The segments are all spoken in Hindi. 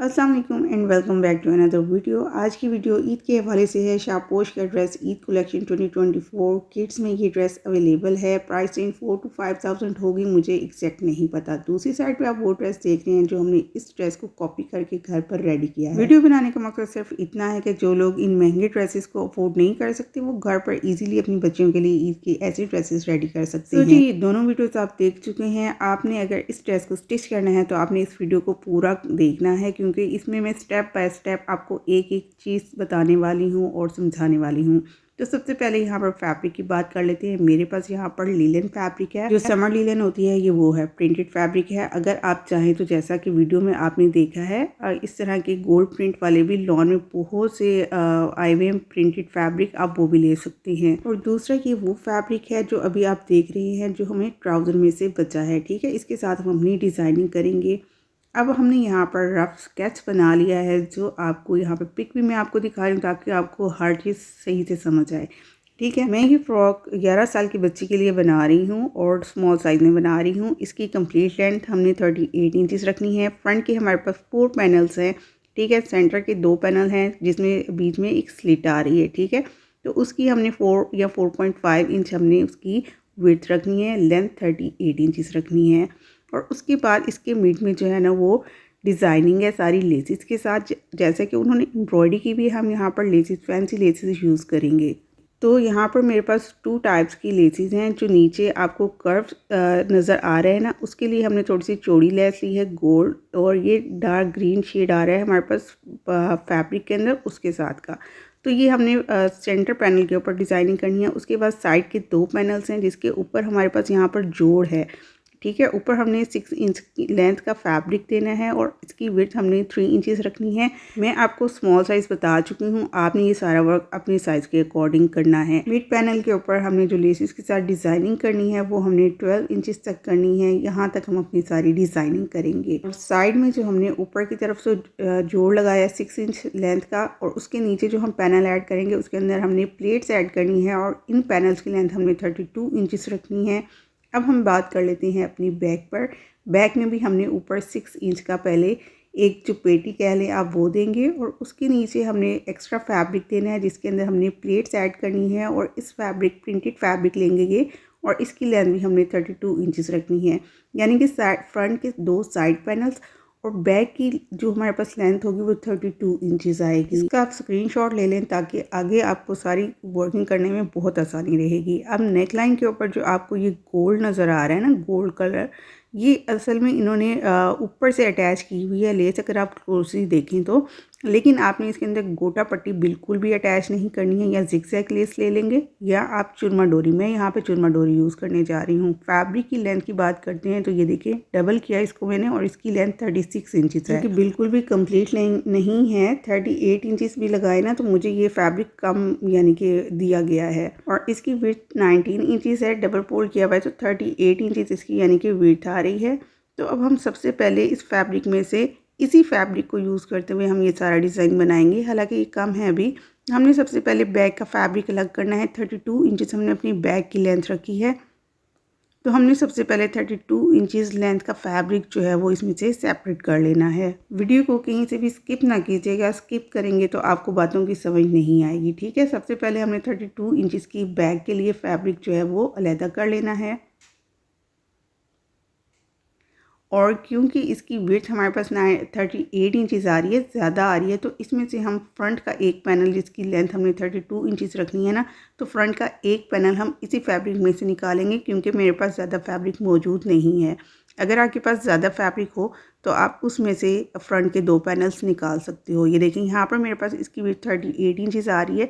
अस्सलाम वालेकुम and welcome back to another video. आज की वीडियो ईद के हवाले से है। शापोश का ड्रेस ईद कलेक्शन 2024 किड्स में ये ड्रेस अवेलेबल है। प्राइस रेंज 4 to 5,000 होगी, मुझे एग्जैक्ट नहीं पता। दूसरी साइड पे आप वो ड्रेस देख रहे हैं जो हमने इस ड्रेस को कॉपी करके घर पर रेडी किया है। वीडियो बनाने का मकसद सिर्फ इतना है कि जो लोग इन महंगे ड्रेसेस को अफोर्ड नहीं कर सकते वो घर पर ईजिली अपनी बच्चियों के लिए ईद की ऐसी ड्रेसेस रेडी कर सकते हैं। जी दोनों वीडियोस आप देख चुके हैं। आपने अगर इस ड्रेस को स्टिच करना है तो आपने इस वीडियो को पूरा देखना है, क्योंकि इसमें मैं स्टेप बाय स्टेप आपको एक एक चीज़ बताने वाली हूँ और समझाने वाली हूँ। तो सबसे पहले यहाँ पर फैब्रिक की बात कर लेते हैं। मेरे पास यहाँ पर लीलन फैब्रिक है, जो समर लीलन होती है ये वो है, प्रिंटेड फैब्रिक है। अगर आप चाहें तो जैसा कि वीडियो में आपने देखा है इस तरह के गोल्ड प्रिंट वाले भी लॉन में बहुत से आए हुए प्रिंटेड फैब्रिक, आप वो भी ले सकते हैं। और दूसरा ये वो फैब्रिक है जो अभी आप देख रहे हैं जो हमें ट्राउज़र में से बचा है। ठीक है, इसके साथ हम अपनी डिज़ाइनिंग करेंगे। अब हमने यहाँ पर रफ स्केच बना लिया है, जो आपको यहाँ पर पिक भी मैं आपको दिखा रही हूँ ताकि आपको हर चीज़ सही से समझ आए। ठीक है, मैं ये फ्रॉक 11 साल की बच्ची के लिए बना रही हूँ और स्मॉल साइज़ में बना रही हूँ। इसकी कंप्लीट लेंथ हमने 38 इंचज़ रखनी है। फ्रंट के हमारे पास 4 पैनल्स हैं। ठीक है, सेंटर के 2 पैनल हैं जिसमें बीच में एक स्लिट आ रही है। ठीक है, तो उसकी हमने 4 या 4.5 इंच हमने उसकी विड्थ रखनी है। लेंथ 38 इंचज़ रखनी है। और उसके बाद इसके मिड में जो है ना वो डिज़ाइनिंग है सारी लेसिस के साथ। जैसे कि उन्होंने एम्ब्रॉयडरी की भी, हम यहाँ पर लेसिस, फैंसी लेसिस यूज़ करेंगे। तो यहाँ पर मेरे पास 2 टाइप्स की लेसिस हैं। जो नीचे आपको कर्व नज़र आ रहे हैं ना, उसके लिए हमने थोड़ी सी चौड़ी लेस ली है गोल्ड, और ये डार्क ग्रीन शेड आ रहा है हमारे पास फैब्रिक के अंदर उसके साथ का। तो ये हमने सेंटर पैनल के ऊपर डिज़ाइनिंग करनी है। उसके बाद साइड के 2 पैनल्स हैं जिसके ऊपर हमारे पास यहाँ पर जोड़ है। ठीक है, ऊपर हमने 6 इंच की लेंथ का फैब्रिक देना है और इसकी विड्थ हमने 3 इंचेस रखनी है। मैं आपको स्मॉल साइज़ बता चुकी हूँ, आपने ये सारा वर्क अपने साइज़ के अकॉर्डिंग करना है। मिड पैनल के ऊपर हमने जो लेसिस के साथ डिज़ाइनिंग करनी है वो हमने 12 इंचेस तक करनी है। यहाँ तक हम अपनी सारी डिज़ाइनिंग करेंगे। और साइड में जो हमने ऊपर की तरफ से जोड़ लगाया 6 इंच लेंथ का, और उसके नीचे जो हम पैनल ऐड करेंगे उसके अंदर हमने प्लेट्स ऐड करनी है और इन पैनल्स की लेंथ हमने 32 इंचेस रखनी है। अब हम बात कर लेते हैं अपनी बैक पर। बैक में भी हमने ऊपर 6 इंच का पहले एक जो पेटी कह लें आप वो देंगे, और उसके नीचे हमने एक्स्ट्रा फैब्रिक देना है जिसके अंदर हमने प्लेट्स ऐड करनी है। और इस फैब्रिक प्रिंटेड फैब्रिक लेंगे ये, और इसकी लेंथ भी हमने 32 इंचज़ रखनी है। यानी कि फ्रंट के 2 साइड पैनल्स और बैक की जो हमारे पास लेंथ होगी वो 32 इंचज़ आएगी। इसका आप स्क्रीनशॉट ले लें ताकि आगे आपको सारी वर्किंग करने में बहुत आसानी रहेगी। अब नेक लाइन के ऊपर जो आपको ये गोल्ड नज़र आ रहा है ना, गोल्ड कलर, ये असल में इन्होंने ऊपर से अटैच की हुई है लेस, अगर आप क्लोजली देखें तो। लेकिन आपने इसके अंदर गोटा पट्टी बिल्कुल भी अटैच नहीं करनी है, या जिगजैग लेस ले लेंगे या आप चुरमा डोरी। मैं यहाँ पे चुरमा डोरी यूज़ करने जा रही हूँ। फैब्रिक की लेंथ की बात करते हैं तो ये देखिए डबल किया इसको मैंने, और इसकी लेंथ 36 इंचज़ है, क्योंकि बिल्कुल भी कंप्लीट लेंथ नहीं है। 38 इंचज़ भी लगाए ना तो मुझे ये फैब्रिक कम यानी कि दिया गया है। और इसकी विड्थ 19 इंचज़ है, डबल फोल्ड किया हुआ है तो 38 इंचज़ इसकी यानी कि विड्थ आ रही है। तो अब हम सबसे पहले इस फैब्रिक में से इसी फैब्रिक को यूज़ करते हुए हम ये सारा डिज़ाइन बनाएंगे। हालांकि ये कम है अभी। हमने सबसे पहले बैक का फैब्रिक अलग करना है। 32 इंचज़ हमने अपनी बैक की लेंथ रखी है, तो हमने सबसे पहले 32 इंचज़ लेंथ का फैब्रिक जो है वो इसमें से सेपरेट कर लेना है। वीडियो को कहीं से भी स्किप ना कीजिएगा, स्किप करेंगे तो आपको बातों की समझ नहीं आएगी। ठीक है, सबसे पहले हमने 32 इंचज़ की बैक के लिए फैब्रिक जो है वो अलहदा कर लेना है। और क्योंकि इसकी विड्थ हमारे पास 38 इंचज़ आ रही है, ज़्यादा आ रही है, तो इसमें से हम फ्रंट का एक पैनल जिसकी लेंथ हमने 32 इंचज़ रखनी है ना, तो फ्रंट का एक पैनल हम इसी फैब्रिक में से निकालेंगे, क्योंकि मेरे पास ज़्यादा फैब्रिक मौजूद नहीं है। अगर आपके पास ज़्यादा फैब्रिक हो तो आप उसमें से फ्रंट के 2 पैनल्स निकाल सकते हो। ये देखें यहाँ पर मेरे पास इसकी विड्थ 38 इंचज़ आ रही है,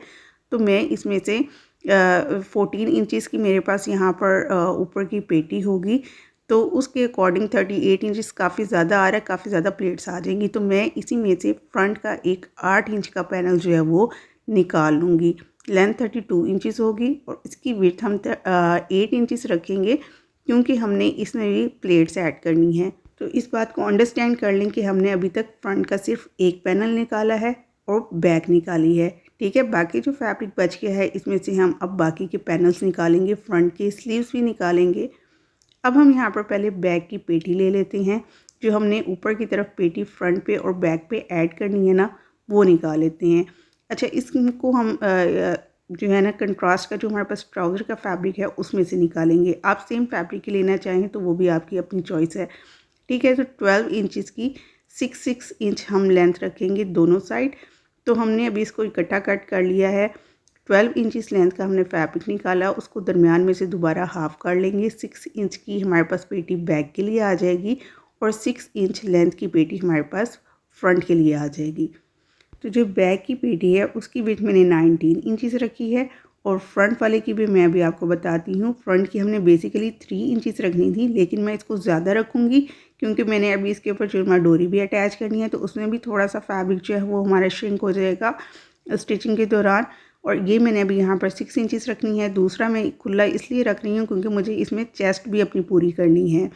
तो मैं इसमें से 14 इंचज़ की मेरे पास यहाँ पर ऊपर की पेटी होगी, तो उसके अकॉर्डिंग 38 इंचज़ काफ़ी ज़्यादा आ रहा है, काफ़ी ज़्यादा प्लेट्स आ जाएंगी। तो मैं इसी में से फ्रंट का एक 8 इंच का पैनल जो है वो निकाल लूँगी। लेंथ 32 इंचज़ होगी और इसकी विड्थ हम 8 इंचज़ रखेंगे, क्योंकि हमने इसमें भी प्लेट्स ऐड करनी है। तो इस बात को अंडरस्टैंड कर लें कि हमने अभी तक फ्रंट का सिर्फ एक पैनल निकाला है और बैक निकाली है। ठीक है, बाकी जो फैब्रिक बच गया है इसमें से हम अब बाकी के पैनल्स निकालेंगे, फ्रंट के स्लीव्स भी निकालेंगे। अब हम यहाँ पर पहले बैक की पेटी ले लेते हैं। जो हमने ऊपर की तरफ पेटी फ्रंट पे और बैक पे ऐड करनी है ना, वो निकाल लेते हैं। अच्छा, इसको हम जो है ना कंट्रास्ट का जो हमारे पास ट्राउज़र का फैब्रिक है उसमें से निकालेंगे। आप सेम फैब्रिक ही लेना चाहें तो वो भी आपकी अपनी चॉइस है। ठीक है, तो 12 इंचज़ की 6 इंच हम लेंथ रखेंगे दोनों साइड। तो हमने अभी इसको इकट्ठा कट कर लिया है। 12 इंचज़ लेंथ का हमने फैब्रिक निकाला, उसको दरमियान में से दोबारा हाफ़ कर लेंगे। 6 इंच की हमारे पास पेटी बैक के लिए आ जाएगी और 6 इंच लेंथ की पेटी हमारे पास फ्रंट के लिए आ जाएगी। तो जो बैक की पेटी है उसकी विड्थ मैंने 19 इंचज़ रखी है और फ्रंट वाले की भी मैं अभी आपको बताती हूँ। फ्रंट की हमने बेसिकली 3 इंचज़ रखनी थी, लेकिन मैं इसको ज़्यादा रखूँगी क्योंकि मैंने अभी इसके ऊपर जो डोरी भी अटैच करनी है, तो उसमें भी थोड़ा सा फैब्रिक जो है वो हमारा श्रिंक हो जाएगा स्टिचिंग के दौरान। और ये मैंने अभी यहाँ पर 6 इंचज़ रखनी है। दूसरा मैं खुला इसलिए रख रही हूँ क्योंकि मुझे इसमें चेस्ट भी अपनी पूरी करनी है,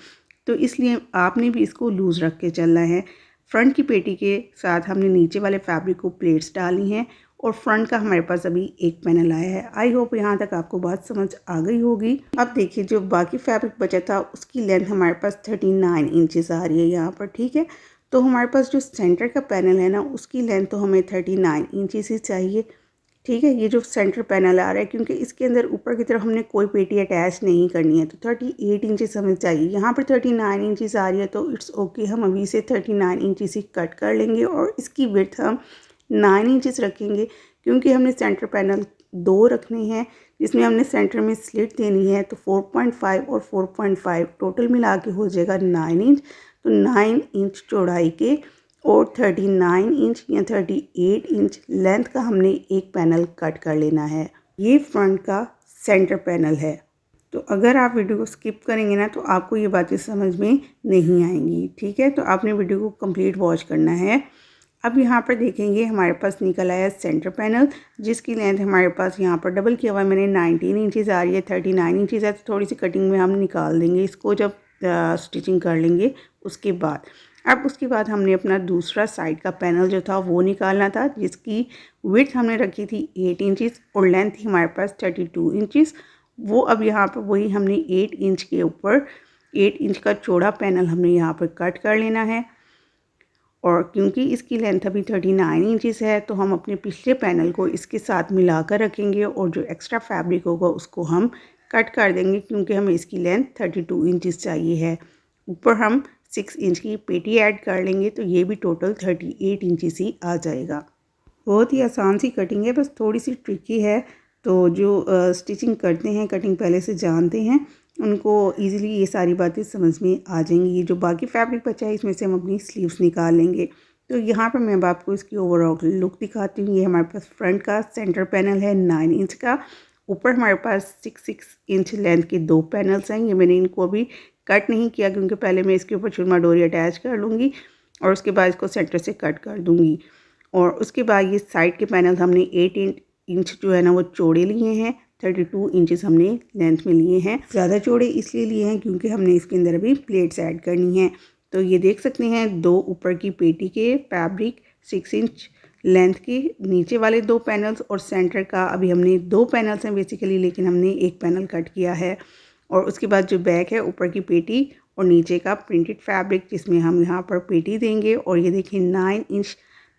तो इसलिए आपने भी इसको लूज़ रख के चलना है। फ्रंट की पेटी के साथ हमने नीचे वाले फैब्रिक को प्लेट्स डाली हैं और फ्रंट का हमारे पास अभी एक पैनल आया है। आई होप यहाँ तक आपको बात समझ आ गई होगी। अब देखिए, जो बाकी फैब्रिक बचा था उसकी लेंथ हमारे पास 39 इंचज़ आ रही है यहाँ पर। ठीक है, तो हमारे पास जो सेंटर का पैनल है ना, उसकी लेंथ तो हमें 39 इंचज़ ही चाहिए। ठीक है, ये जो सेंटर पैनल आ रहा है, क्योंकि इसके अंदर ऊपर की तरफ हमने कोई पेटी अटैच नहीं करनी है, तो 38 इंचज़ हमें चाहिए। यहाँ पर 39 इंचज़ आ रही है तो इट्स ओके, हम अभी से 39 इंचज़ ही कट कर लेंगे और इसकी विड्थ हम 9 इंचज़ रखेंगे क्योंकि हमने सेंटर पैनल 2 रखने हैं जिसमें हमने सेंटर में स्लिट देनी है। तो 4.5 और 4.5 टोटल मिला के हो जाएगा 9 इंच। तो 9 इंच चौड़ाई के और 39 इंच या 38 इंच लेंथ का हमने एक पैनल कट कर लेना है। ये फ्रंट का सेंटर पैनल है। तो अगर आप वीडियो को स्किप करेंगे ना तो आपको ये बातें समझ में नहीं आएंगी। ठीक है, तो आपने वीडियो को कंप्लीट वॉच करना है। अब यहाँ पर देखेंगे हमारे पास निकल आया सेंटर पैनल, जिसकी लेंथ हमारे पास यहाँ पर डबल किया हुआ है मैंने 19 इंचज़ आ रही है। 39 इंचज़ है, तो थोड़ी सी कटिंग में हम निकाल देंगे इसको जब स्टिचिंग कर लेंगे उसके बाद। अब उसके बाद हमने अपना दूसरा साइड का पैनल जो था वो निकालना था, जिसकी विड्थ हमने रखी थी 8 इंचज़ और लेंथ थी हमारे पास 32 इंचज़। वो अब यहाँ पर वही हमने 8 इंच के ऊपर 8 इंच का चौड़ा पैनल हमने यहाँ पर कट कर लेना है। और क्योंकि इसकी लेंथ अभी 39 इंचज़ है तो हम अपने पिछले पैनल को इसके साथ मिलाकर रखेंगे और जो एक्स्ट्रा फैब्रिक होगा उसको हम कट कर देंगे क्योंकि हमें इसकी लेंथ 32 इंचज़ चाहिए है। ऊपर हम 6 इंच की पेटी ऐड कर लेंगे तो ये भी टोटल 38 इंचज़ ही आ जाएगा। बहुत ही आसान सी कटिंग है, बस थोड़ी सी ट्रिकी है। तो जो स्टिचिंग करते हैं, कटिंग पहले से जानते हैं, उनको इजीली ये सारी बातें समझ में आ जाएंगी। ये जो बाकी फैब्रिक बचा है इसमें से हम अपनी स्लीव्स निकाल लेंगे। तो यहाँ पर मैं अब आपको इसकी ओवरऑल लुक दिखाती हूँ। ये हमारे पास फ्रंट का सेंटर पैनल है 9 इंच का। ऊपर हमारे पास 6 इंच लेंथ के 2 पैनल्स हैं। ये मैंने इनको अभी कट नहीं किया क्योंकि पहले मैं इसके ऊपर चुरमा डोरी अटैच कर लूँगी और उसके बाद इसको सेंटर से कट कर दूँगी। और उसके बाद ये साइड के पैनल हमने 8 इंच जो है ना वो चौड़े लिए हैं। 32 इंचज़ हमने लेंथ में लिए हैं। ज़्यादा चौड़े इसलिए लिए हैं क्योंकि हमने इसके अंदर अभी प्लेट्स ऐड करनी हैं। तो ये देख सकते हैं, 2 ऊपर की पेटी के फैब्रिक 6 इंच लेंथ के नीचे वाले 2 पैनल्स और सेंटर का अभी हमने 2 पैनल्स हैं बेसिकली, लेकिन हमने एक पैनल कट किया है। और उसके बाद जो बैक है, ऊपर की पेटी और नीचे का प्रिंटेड फैब्रिक जिसमें हम यहाँ पर पेटी देंगे। और ये देखिए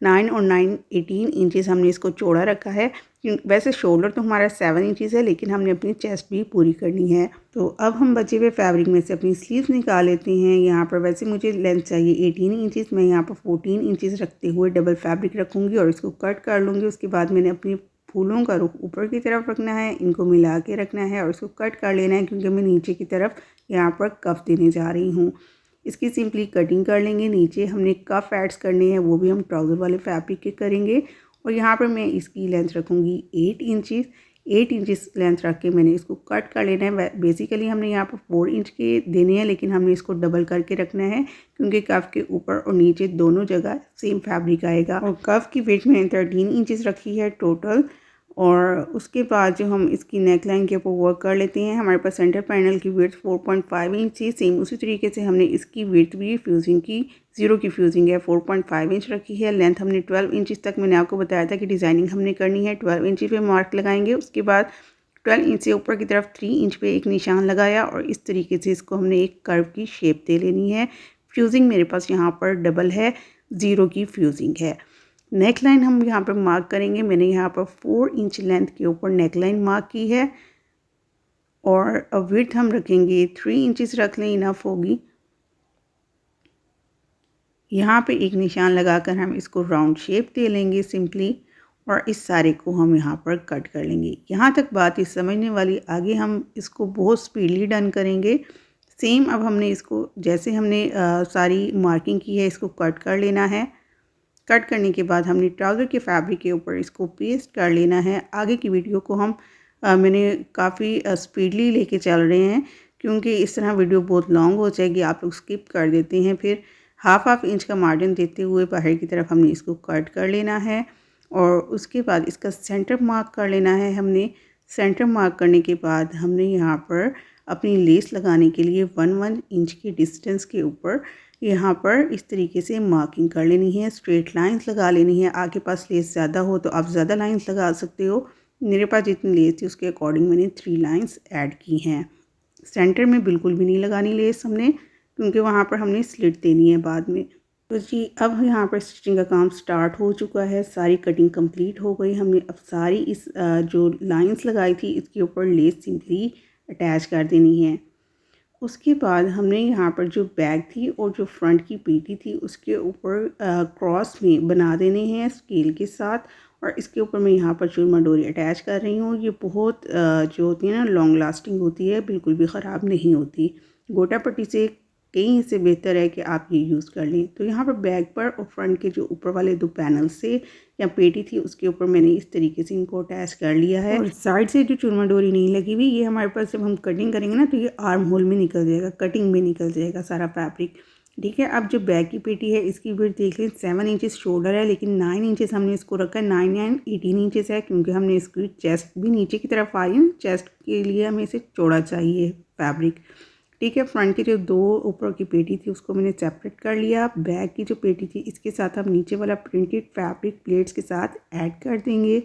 9 और 9 18 इंचज़ हमने इसको चौड़ा रखा है। वैसे शोल्डर तो हमारा 7 इंचज़ है, लेकिन हमने अपनी चेस्ट भी पूरी करनी है। तो अब हम बचे हुए फैब्रिक में से अपनी स्लीव्स निकाल लेते हैं। यहाँ पर वैसे मुझे लेंथ चाहिए 18 इंचज़, मैं यहाँ पर 14 इंचज़ रखते हुए डबल फैब्रिक रखूँगी और इसको कट कर लूँगी। उसके बाद मैंने अपनी फूलों का रुख ऊपर की तरफ रखना है, इनको मिला के रखना है और इसको कट कर लेना है क्योंकि मैं नीचे की तरफ यहाँ पर कफ देने जा रही हूँ। इसकी सिंपली कटिंग कर लेंगे। नीचे हमने कफ ऐड्स करने हैं, वो भी हम ट्राउज़र वाले फैब्रिक के करेंगे। और यहाँ पर मैं इसकी लेंथ रखूँगी 8 इंचज़ लेंथ रख के मैंने इसको कट कर लेना है। बेसिकली हमने यहाँ पर 4 इंच के देने हैं, लेकिन हमने इसको डबल करके रखना है क्योंकि कफ के ऊपर और नीचे दोनों जगह सेम फैब्रिक आएगा। और कफ की विड्थ मैंने 13 इंचज़ रखी है टोटल। और उसके बाद जो हम इसकी नेक लाइन के ऊपर वर्क कर लेते हैं, हमारे पास सेंटर पैनल की विड्थ 4.5 इंच थी। सेम उसी तरीके से हमने इसकी विड्थ भी फ्यूजिंग की, ज़ीरो की फ्यूजिंग है, 4.5 इंच रखी है। लेंथ हमने 12 इंच तक, मैंने आपको बताया था कि डिज़ाइनिंग हमने करनी है। 12 इंच पे मार्क लगाएंगे। उसके बाद 12 इंच से ऊपर की तरफ 3 इंच पे एक निशान लगाया और इस तरीके से इसको हमने एक कर्व की शेप दे लेनी है। फ्यूजिंग मेरे पास यहाँ पर डबल है, 0 की फ्यूजिंग है। नेक लाइन हम यहाँ पर मार्क करेंगे। मैंने यहाँ पर 4 इंच लेंथ के ऊपर नेक लाइन मार्क की है और विड्थ हम रखेंगे 3 इंचेस रख लें, इनफ होगी। यहाँ पे एक निशान लगाकर हम इसको राउंड शेप दे लेंगे सिंपली और इस सारे को हम यहाँ पर कट कर लेंगे। यहाँ तक बात इस समझने वाली, आगे हम इसको बहुत स्पीडली डन करेंगे। सेम अब हमने इसको जैसे हमने सारी मार्किंग की है इसको कट कर लेना है। कट करने के बाद हमने ट्राउज़र के फैब्रिक के ऊपर इसको पेस्ट कर लेना है। आगे की वीडियो को हम मैंने काफ़ी स्पीडली लेके चल रहे हैं क्योंकि इस तरह वीडियो बहुत लॉन्ग हो जाएगी, आप लोग स्किप कर देते हैं। फिर हाफ इंच का मार्जिन देते हुए बाहर की तरफ हमने इसको कट कर लेना है और उसके बाद इसका सेंटर मार्क कर लेना है। हमने सेंटर मार्क करने के बाद हमने यहाँ पर अपनी लेस लगाने के लिए 1 इंच की डिस्टेंस के ऊपर यहाँ पर इस तरीके से मार्किंग कर लेनी है। स्ट्रेट लाइंस लगा लेनी है। आपके पास लेस ज़्यादा हो तो आप ज़्यादा लाइंस लगा सकते हो। मेरे पास जितनी लेस थी उसके अकॉर्डिंग मैंने 3 लाइंस ऐड की हैं। सेंटर में बिल्कुल भी नहीं लगानी लेस हमने, क्योंकि वहाँ पर हमने स्लिट देनी है बाद में। तो जी अब यहाँ पर स्टिचिंग का काम स्टार्ट हो चुका है। सारी कटिंग कंप्लीट हो गई। हमने अब सारी इस जो लाइंस लगाई थी इसके ऊपर लेस सिंपली अटैच कर देनी है। उसके बाद हमने यहाँ पर जो बैग थी और जो फ्रंट की पेटी थी उसके ऊपर क्रॉस में बना देने हैं स्केल के साथ और इसके ऊपर मैं यहाँ पर चूरमा डोरी अटैच कर रही हूँ। ये बहुत जो होती है ना लॉन्ग लास्टिंग होती है, बिल्कुल भी ख़राब नहीं होती। गोटा पट्टी से कहीं से बेहतर है कि आप ये यूज़ कर लें। तो यहाँ पर बैक पर और फ्रंट के जो ऊपर वाले 2 पैनल से या पेटी थी उसके ऊपर मैंने इस तरीके से इनको अटैच कर लिया है। और साइड से जो चूरमा डोरी नहीं लगी हुई, ये हमारे पास जब हम कटिंग करेंगे ना तो ये आर्म होल में निकल जाएगा, कटिंग में निकल जाएगा सारा फैब्रिक। ठीक है, अब जो बैक की पेटी है इसकी विड्थ देख लें 7 इंचेस शोल्डर है, लेकिन 9 इंचेस हमने इसको रखा है। 9 18 इंचेस है क्योंकि हमने इसकी चेस्ट भी नीचे की तरफ आ रही है। चेस्ट के लिए हमें इसे चौड़ा चाहिए फैब्रिक। ठीक है, फ्रंट की जो 2 ऊपर की पेटी थी उसको मैंने सेपरेट कर लिया। बैक की जो पेटी थी इसके साथ हम नीचे वाला प्रिंटेड फैब्रिक प्लेट्स के साथ ऐड कर देंगे।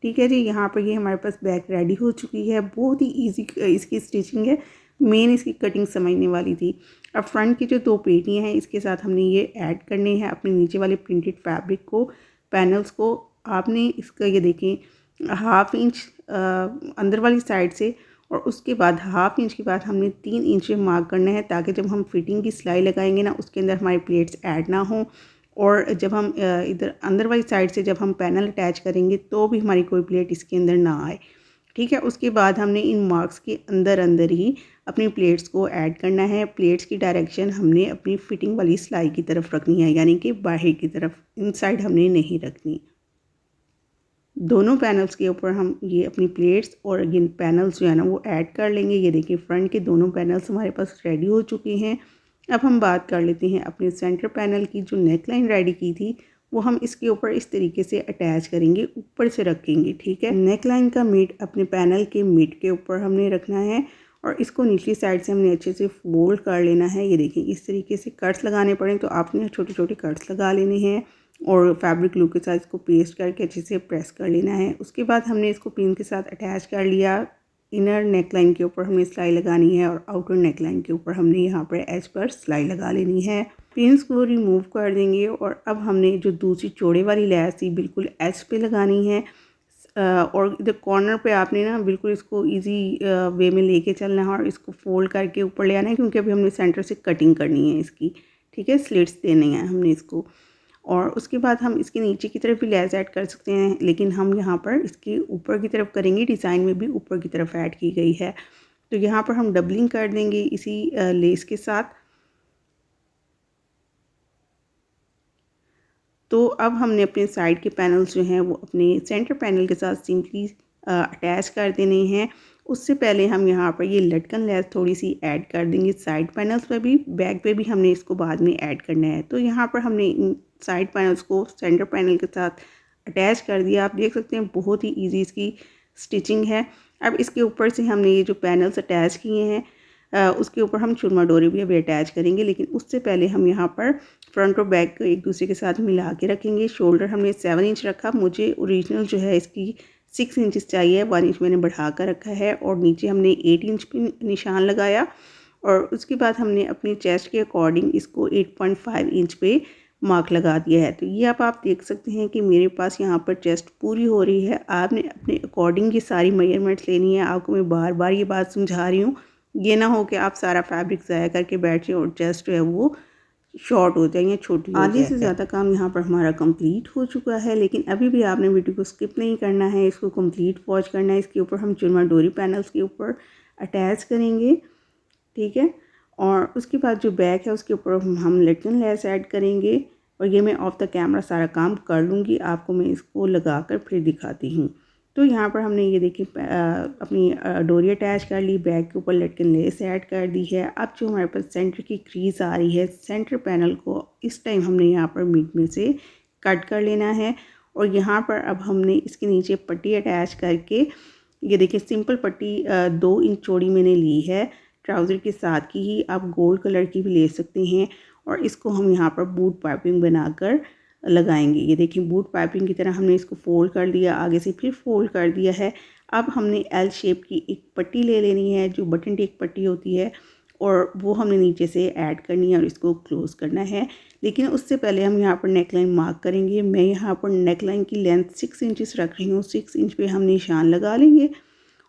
ठीक है जी, यहाँ पर ये हमारे पास बैक रेडी हो चुकी है। बहुत ही इजी इसकी स्टिचिंग है, मेन इसकी कटिंग समझने वाली थी। अब फ्रंट की जो 2 पेटियाँ हैं इसके साथ हमने ये ऐड करने हैं अपने नीचे वाले प्रिंटेड फैब्रिक को, पैनल्स को। आपने इसका ये देखें 1/2 इंच अंदर वाली साइड से और उसके बाद 1/2 इंच के बाद हमने 3 इंच मार्क करना है ताकि जब हम फिटिंग की सिलाई लगाएंगे ना उसके अंदर हमारी प्लेट्स ऐड ना हो। और जब हम इधर अंदर वाली साइड से जब हम पैनल अटैच करेंगे तो भी हमारी कोई प्लेट इसके अंदर ना आए। ठीक है, उसके बाद हमने इन मार्क्स के अंदर अंदर ही अपनी प्लेट्स को ऐड करना है। प्लेट्स की डायरेक्शन हमने अपनी फिटिंग वाली सिलाई की तरफ रखनी है, यानी कि बाहर की तरफ, इनसाइड हमने नहीं रखनी। दोनों पैनल्स के ऊपर हम ये अपनी प्लेट्स और ये पैनल्स जो है ना वो ऐड कर लेंगे। ये देखिए फ्रंट के दोनों पैनल्स हमारे पास रेडी हो चुके हैं। अब हम बात कर लेते हैं अपने सेंटर पैनल की। जो नेक लाइन रेडी की थी वो हम इसके ऊपर इस तरीके से अटैच करेंगे, ऊपर से रखेंगे। ठीक है, नेक लाइन का मिड अपने पैनल के मिड के ऊपर हमने रखना है और इसको निचली साइड से हमने अच्छे से फोल्ड कर लेना है। ये देखिए इस तरीके से कट्स लगाने पड़े तो आपने छोटे छोटे कट्स लगा लेने हैं और फैब्रिक ग्लू के साथ इसको पेस्ट करके अच्छे से प्रेस कर लेना है। उसके बाद हमने इसको पिन के साथ अटैच कर लिया। इनर नेक लाइन के ऊपर हमने सिलाई लगानी है और आउटर नेक लाइन के ऊपर हमने यहाँ पर एज पर सिलाई लगा लेनी है। पिन्स को रिमूव कर देंगे और अब हमने जो दूसरी चौड़े वाली लैस थी बिल्कुल एज पे लगानी है और इधर कॉर्नर पे आपने ना बिल्कुल इसको इजी वे में लेके चलना है और इसको फोल्ड करके ऊपर ले आना है क्योंकि अभी हमने सेंटर से कटिंग करनी है इसकी। ठीक है, स्लिट्स देने हैं हमने इसको और उसके बाद हम इसके नीचे की तरफ भी लेस ऐड कर सकते हैं, लेकिन हम यहाँ पर इसके ऊपर की तरफ करेंगे। डिज़ाइन में भी ऊपर की तरफ ऐड की गई है तो यहाँ पर हम डबलिंग कर देंगे इसी लेस के साथ। तो अब हमने अपने साइड के पैनल्स जो हैं वो अपने सेंटर पैनल के साथ सिंपली अटैच कर देने हैं। उससे पहले हम यहाँ पर ये लटकन लेस थोड़ी सी ऐड कर देंगे साइड पैनल्स पे भी, बैक पे भी हमने इसको बाद में ऐड करना है। तो यहाँ पर हमने इन साइड पैनल्स को सेंटर पैनल के साथ अटैच कर दिया। आप देख सकते हैं बहुत ही ईजी इसकी स्टिचिंग है। अब इसके ऊपर से हमने ये जो पैनल्स अटैच किए हैं उसके ऊपर हम चूरमा डोरी भी अभी अटैच करेंगे, लेकिन उससे पहले हम यहाँ पर फ्रंट और बैक को एक दूसरे के साथ मिला के रखेंगे। शोल्डर हमने 7 इंच रखा, मुझे ओरिजिनल जो है इसकी 6 इंचेस चाहिए, 1 इंच मैंने बढ़ा कर रखा है और नीचे हमने 8 इंच पे निशान लगाया और उसके बाद हमने अपनी चेस्ट के अकॉर्डिंग इसको 8.5 इंच पे मार्क लगा दिया है। तो ये आप देख सकते हैं कि मेरे पास यहाँ पर चेस्ट पूरी हो रही है। आपने अपने अकॉर्डिंग ये सारी मेजरमेंट्स लेनी है। आपको मैं बार बार ये बात समझा रही हूँ, ये ना हो कि आप सारा फैब्रिक ज़ाया करके बैठ जाए और चेस्ट जो है वो शॉर्ट हो जाए या छोटी हो जाए। आधे से ज़्यादा काम यहाँ पर हमारा कंप्लीट हो चुका है, लेकिन अभी भी आपने वीडियो को स्किप नहीं करना है, इसको कंप्लीट वॉच करना है। इसके ऊपर हम चुरमा डोरी पैनल्स के ऊपर अटैच करेंगे, ठीक है। और उसके बाद जो बैक है उसके ऊपर हम लटकन लेस ऐड करेंगे। और ये मैं ऑफ द कैमरा सारा काम कर लूँगी, आपको मैं इसको लगा कर फिर दिखाती हूँ। तो यहाँ पर हमने ये देखिए अपनी डोरी अटैच कर ली, बैक के ऊपर लटकन लेस ऐड कर दी है। अब जो हमारे पास सेंटर की क्रीज आ रही है, सेंटर पैनल को इस टाइम हमने यहाँ पर मिड में से कट कर लेना है। और यहाँ पर अब हमने इसके नीचे पट्टी अटैच करके, ये देखिए सिंपल पट्टी 2 इंच चौड़ी मैंने ली है, ट्राउज़र के साथ की ही आप गोल्ड कलर की भी ले सकते हैं। और इसको हम यहाँ पर बूट पाइपिंग बनाकर लगाएंगे। ये देखिए बूट पाइपिंग की तरह हमने इसको फोल्ड कर दिया, आगे से फिर फोल्ड कर दिया है। अब हमने एल शेप की एक पट्टी ले लेनी है, जो बटन टेक पट्टी होती है, और वो हमने नीचे से ऐड करनी है और इसको क्लोज करना है। लेकिन उससे पहले हम यहाँ पर नेकलाइन मार्क करेंगे। मैं यहाँ पर नेकलाइन की लेंथ 6 इंचेस रख रही हूँ। 6 इंच पे हम निशान लगा लेंगे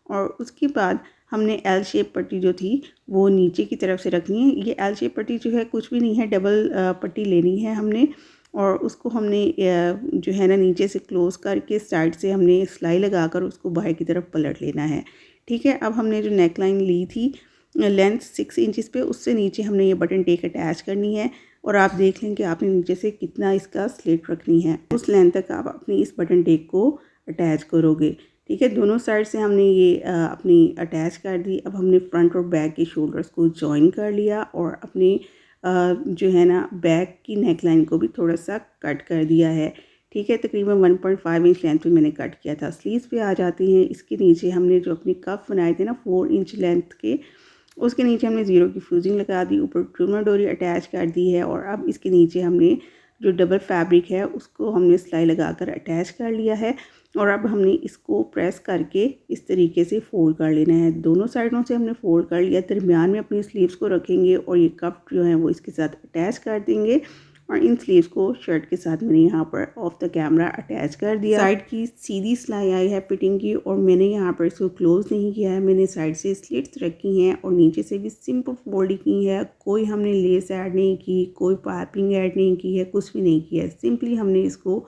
और उसके बाद हमने एल शेप पट्टी जो थी वो नीचे की तरफ से रखनी है। ये एल शेप पट्टी जो है कुछ भी नहीं है, डबल पट्टी लेनी है हमने, और उसको हमने जो है ना नीचे से क्लोज़ करके साइड से हमने सिलाई लगाकर उसको बाहर की तरफ पलट लेना है, ठीक है। अब हमने जो नेकलाइन ली थी लेंथ 6 इंचेस पे, उससे नीचे हमने ये बटन टेक अटैच करनी है। और आप देख लें कि आपने नीचे से कितना इसका स्लिट रखनी है, उस लेंथ तक आप अपनी इस बटन टेक को अटैच करोगे, ठीक है। दोनों साइड से हमने ये अपनी अटैच कर दी। अब हमने फ्रंट और बैक के शोल्डर्स को जॉइन कर लिया और अपनी जो है ना बैक की नेकलाइन को भी थोड़ा सा कट कर दिया है, ठीक है। तकरीबन 1.5 इंच लेंथ में मैंने कट किया था। स्लीव्स पे आ जाती हैं। इसके नीचे हमने जो अपनी कफ बनाए थे ना 4 इंच लेंथ के, उसके नीचे हमने ज़ीरो की फ्यूजिंग लगा दी, ऊपर ट्रिमर डोरी अटैच कर दी है। और अब इसके नीचे हमने जो डबल फैब्रिक है उसको हमने सिलाई लगाकर अटैच कर लिया है। और अब हमने इसको प्रेस करके इस तरीके से फोल्ड कर लेना है। दोनों साइडों से हमने फोल्ड कर लिया, दरमियान में अपनी स्लीव्स को रखेंगे और ये कप जो है वो इसके साथ अटैच कर देंगे। और इन स्लीव्स को शर्ट के साथ मैंने यहाँ पर ऑफ द कैमरा अटैच कर दिया। साइड की सीधी सिलाई आई है फिटिंग की, और मैंने यहाँ पर इसको क्लोज नहीं किया है, मैंने साइड से स्लिट्स रखी हैं और नीचे से भी सिंपल फोल्डिंग की है। कोई हमने लेस ऐड नहीं की, कोई पाइपिंग ऐड नहीं की है, कुछ भी नहीं किया है, सिंपली हमने इसको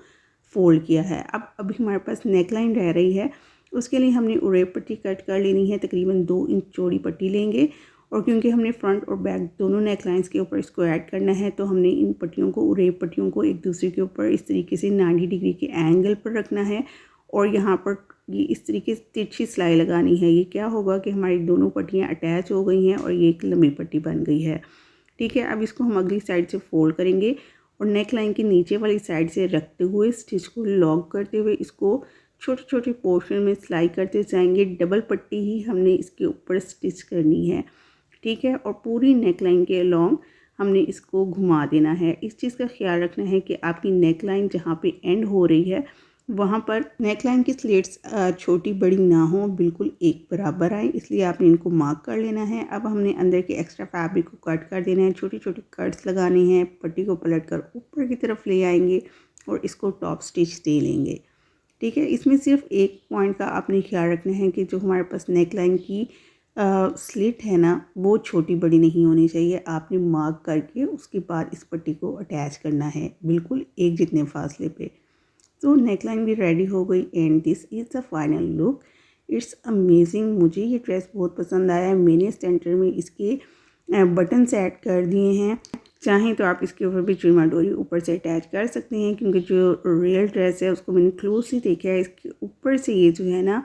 फोल्ड किया है। अब अभी हमारे पास नेकलाइन रह रही है, उसके लिए हमने उरेप पट्टी कट कर लेनी है। तकरीबन 2 इंच चौड़ी पट्टी लेंगे, और क्योंकि हमने फ्रंट और बैक दोनों नेकलाइंस के ऊपर इसको ऐड करना है, तो हमने इन पट्टियों को, उरेप पट्टियों को एक दूसरे के ऊपर इस तरीके से 90 डिग्री के एंगल पर रखना है। और यहाँ पर ये इस तरीके से तिरछी सिलाई लगानी है। ये क्या होगा कि हमारी दोनों पट्टियाँ अटैच हो गई हैं और ये एक लंबी पट्टी बन गई है, ठीक है। अब इसको हम अगली साइड से फोल्ड करेंगे और नेक लाइन की नीचे वाली साइड से रखते हुए स्टिच को लॉक करते हुए इसको छोटे छोटे पोर्शन में सिलाई करते जाएंगे। डबल पट्टी ही हमने इसके ऊपर स्टिच करनी है, ठीक है। और पूरी नेक लाइन के अलोंग हमने इसको घुमा देना है। इस चीज़ का ख्याल रखना है कि आपकी नेक लाइन जहाँ पे एंड हो रही है वहाँ पर नेक लाइन की स्लिट्स छोटी बड़ी ना हो, बिल्कुल एक बराबर आए, इसलिए आपने इनको मार्क कर लेना है। अब हमने अंदर के एक्स्ट्रा फैब्रिक को कट कर देना है, छोटी छोटी कट्स लगाने हैं, पट्टी को पलट कर ऊपर की तरफ ले आएंगे और इसको टॉप स्टिच दे लेंगे, ठीक है। इसमें सिर्फ एक पॉइंट का आपने ख्याल रखना है कि जो हमारे पास नेक लाइन की स्लिट है ना, वो छोटी बड़ी नहीं होनी चाहिए। आपने मार्क करके उसके बाद इस पट्टी को अटैच करना है, बिल्कुल एक जितने फासले पे। तो नेकलाइन भी रेडी हो गई and this is the final look. It's amazing. मुझे ये ड्रेस बहुत पसंद आया है। मैंने सेंटर में इसके बटन्स ऐड कर दिए हैं। चाहें तो आप इसके ऊपर भी चुरमा डोरी ऊपर से अटैच कर सकते हैं, क्योंकि जो रियल ड्रेस है उसको मैंने क्लोजली देखा है, इसके ऊपर से ये जो है ना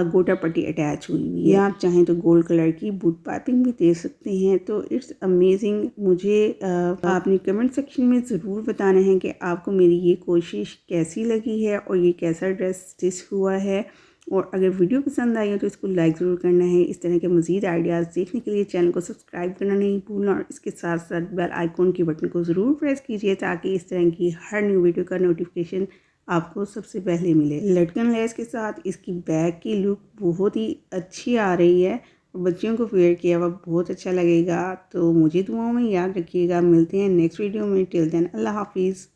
गोटा पट्टी अटैच हुई हुई है। या आप चाहें तो गोल्ड कलर की बूट पाइपिंग भी दे सकते हैं। तो इट्स अमेजिंग। मुझे आपने कमेंट सेक्शन में ज़रूर बताना है कि आपको मेरी ये कोशिश कैसी लगी है और ये कैसा ड्रेस स्टिच हुआ है। और अगर वीडियो पसंद आई हो तो इसको लाइक ज़रूर करना है। इस तरह के मज़ीद आइडियाज़ देखने के लिए चैनल को सब्सक्राइब करना नहीं भूलना, और इसके साथ साथ बेल आइकॉन के बटन को ज़रूर प्रेस कीजिए ताकि इस तरह की हर न्यू वीडियो का नोटिफिकेशन आपको सबसे पहले मिले। लटकन लेस के साथ इसकी बैक की लुक बहुत ही अच्छी आ रही है। और बच्चियों को वेयर किया हुआ बहुत अच्छा लगेगा। तो मुझे दुआओं में याद रखिएगा। मिलते हैं नेक्स्ट वीडियो में। टिल देन अल्लाह हाफिज़।